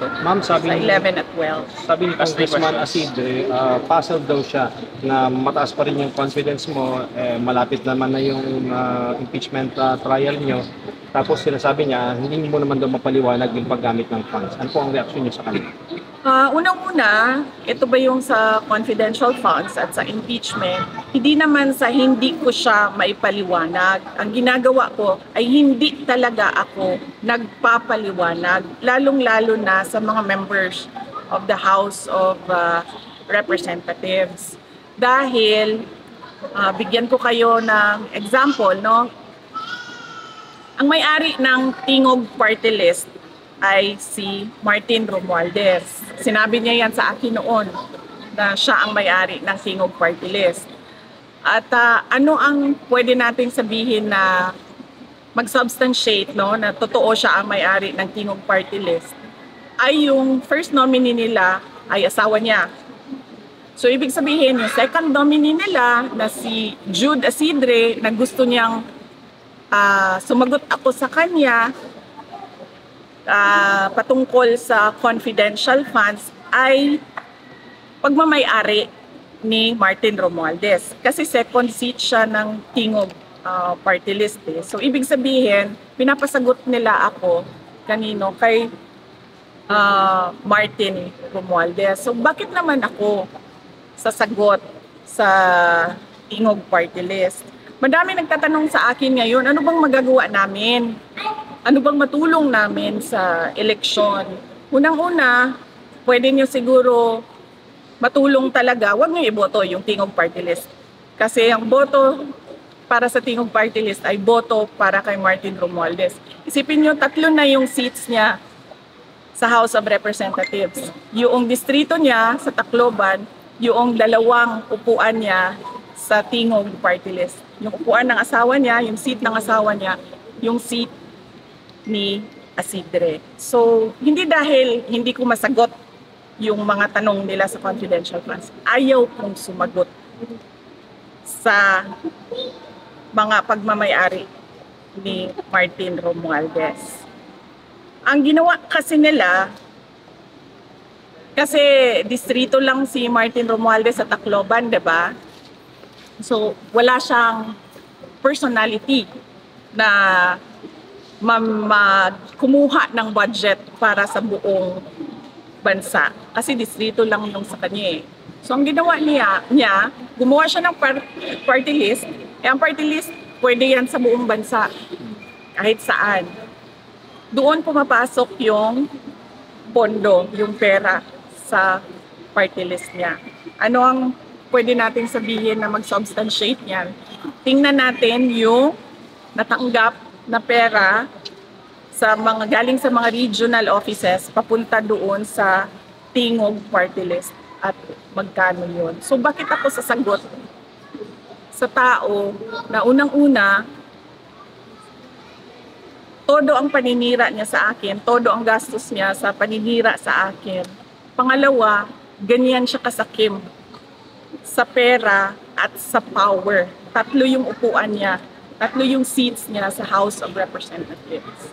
dito Ma'am, sa 11 at 12. sabi ni Last three Congressman questions. Asid, puzzled daw siya na mataas pa rin yung confidence mo, malapit naman na yung impeachment trial niyo. Tapos sinasabi niya, hindi mo naman daw mapaliwanag yung paggamit ng funds. Ano po ang reaksyon niyo sa kanila? Unang-una, ito ba yung sa confidential funds at sa impeachment, hindi naman sa hindi ko siya maipaliwanag. Ang ginagawa ko ay hindi talaga ako nagpapaliwanag, lalong-lalo na sa mga members of the House of Representatives. Dahil, bigyan ko kayo ng example, no? Ang may-ari ng Tingog Party List ay si Martin Romualdez. Sinabi niya yan sa akin noon na siya ang may-ari ng Tingog Party List. At ano ang pwede nating sabihin na mag-substantiate, no, na totoo siya ang may-ari ng Tingog Party List ay yung first nominee nila ay asawa niya. So ibig sabihin yung second nominee nila na si Jude Asidre na gusto niyang sumagot ako sa kanya patungkol sa confidential funds ay pagmamay-ari ni Martin Romualdez. Kasi second seat siya ng Tingog Party List. So ibig sabihin, pinapasagot nila ako kanino kay Martin Romualdez. So bakit naman ako sasagot sa Tingog Party List? Madami nagtatanong sa akin ngayon, ano bang magagawa namin? Ano bang matulong namin sa eleksyon? Unang-una, pwede nyo siguro matulong talaga, huwag nyo iboto yung Tingog Party List. Kasi ang boto para sa Tingog Party List ay boto para kay Martin Romualdez. Isipin nyo, 3 na yung seats niya sa House of Representatives. Yung distrito niya sa Tacloban, yung 2 upuan niya sa Tingog Party List. Yung upuan ng asawa niya, yung seat ng asawa niya, yung seat ni Asidre. So, hindi dahil hindi ko masagot yung mga tanong nila sa confidential funds. Ayaw kong sumagot sa mga pagmamay-ari ni Martin Romualdez. Ang ginawa kasi nila, kasi distrito lang si Martin Romualdez sa Tacloban, di ba? So, wala siyang personality na kumuha ng budget para sa buong bansa. Kasi distrito lang yung sa kanya eh. So ang ginawa niya gumawa siya ng party list. Ang party list, pwede yan sa buong bansa. Kahit saan. Doon pumapasok yung pondo, yung pera sa party list niya. Ano ang pwede natin sabihin na mag-substantiate niyan? Tingnan natin yung natanggap na pera sa mga galing sa mga regional offices papunta doon sa Tingog Party List at magkano yun. So bakit ako sasagot sa tao na unang-una todo ang paninira niya sa akin, todo ang gastos niya sa paninira sa akin. Pangalawa, ganyan siya kasakim sa pera at sa power. 3 yung upuan niya. 3 yung seats niya sa House of Representatives.